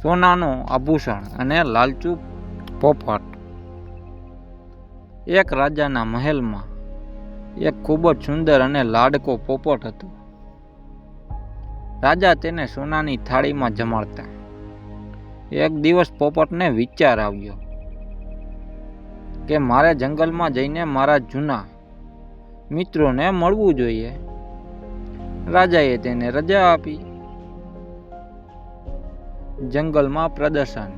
સોનાનો આભૂષણ અને લાલચુ પોપટ. એક રાજાના મહેલમાં એક ખૂબ જ સુંદર અને લાડકો પોપટ હતો. રાજા તેને સોનાની થાળીમાં જમાડતા. એક દિવસ પોપટને વિચાર આવ્યો કે મારે જંગલમાં જઈને મારા જૂના મિત્રોને મળવું જોઈએ. રાજાએ તેને રજા આપી. જંગલમાં પ્રદર્શન.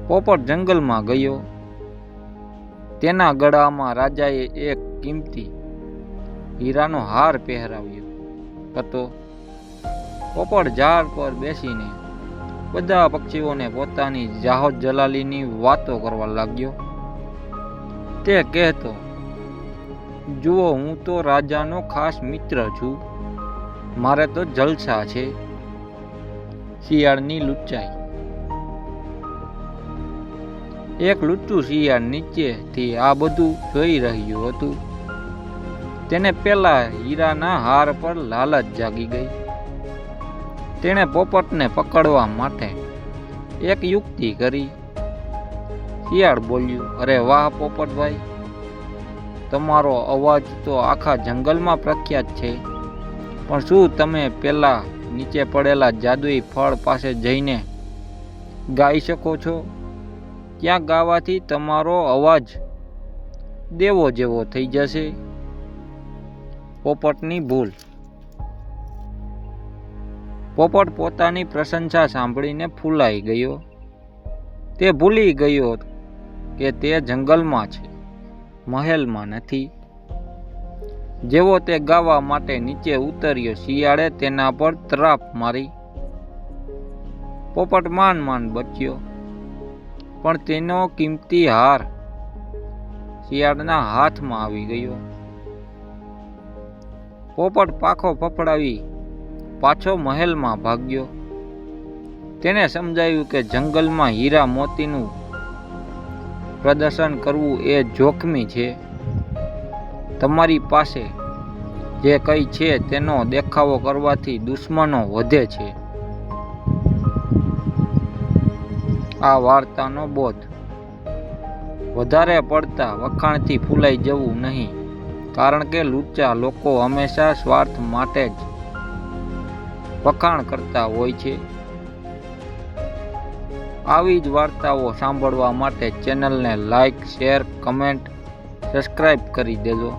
પોપટ જંગલમાં ગયો. તેના ગળામાં રાજાએ એક કિંમતી હીરાનો હાર પહેરાવ્યો હતો. પોપટ ઝાડ પર બેસીને બધા પક્ષીઓને પોતાની જાહોદ જલાલીની વાતો કરવા લાગ્યો. તે કહેતો, જુઓ, હું તો રાજાનો ખાસ મિત્ર છું. મારે તો જલસા છે. શિયાળની લુચ્ચાઈ. એક લુચ્ચું શિયાળ નીચેથી આ બધું જોઈ રહ્યું હતું. તેને પેલા હીરાના હાર પર લાલચ જાગી ગઈ. તેણે પોપટને પકડવા માટે એક યુક્તિ કરી. શિયાળ બોલ્યું, અરે વાહ પોપટભાઈ, તમારો અવાજ તો આખા જંગલમાં પ્રખ્યાત છે. પણ શું તમે પેલા નીચે પડેલા જાદુઈ ફળ પાસે જઈને ગાઈ શકો છો? ત્યાં ગાવાથી તમારો અવાજ દેવો જેવો થઈ જશે. પોપટની ભૂલ. પોપટ પોતાની પ્રશંસા સાંભળીને ફૂલાઈ ગયો. તે ભૂલી ગયો કે તે જંગલમાં છે, મહેલમાં નથી. જેવો તે ગાવા માટે નીચે ઉતર્યો, શિયાળે તેના પર તરાપ મારી. પોપટ માંડ બચ્યો, પણ તેનો કિંમતી હાર શિયાળના હાથમાં આવી ગયો. પોપટ પાખો ફફડાવી પાછો મહેલમાં ભાગ્યો. તેને સમજાયું કે જંગલમાં હીરા મોતીનું પ્રદર્શન કરવું એ જોખમી છે. તમારી પાસે જે કંઈ છે તેનો દેખાવો કરવાથી દુશ્મનો વધે છે. આ વાર્તાનો બોધ: વધારે પડતા વખાણથી ફૂલાઈ જવું નહીં, કારણ કે લુચ્ચા લોકો હંમેશા સ્વાર્થ માટે જ વખાણ કરતા હોય છે. આવી જ વાર્તાઓ સાંભળવા માટે ચેનલને લાઈક, શેર, કમેન્ટ, સબસ્ક્રાઈબ કરી દેજો.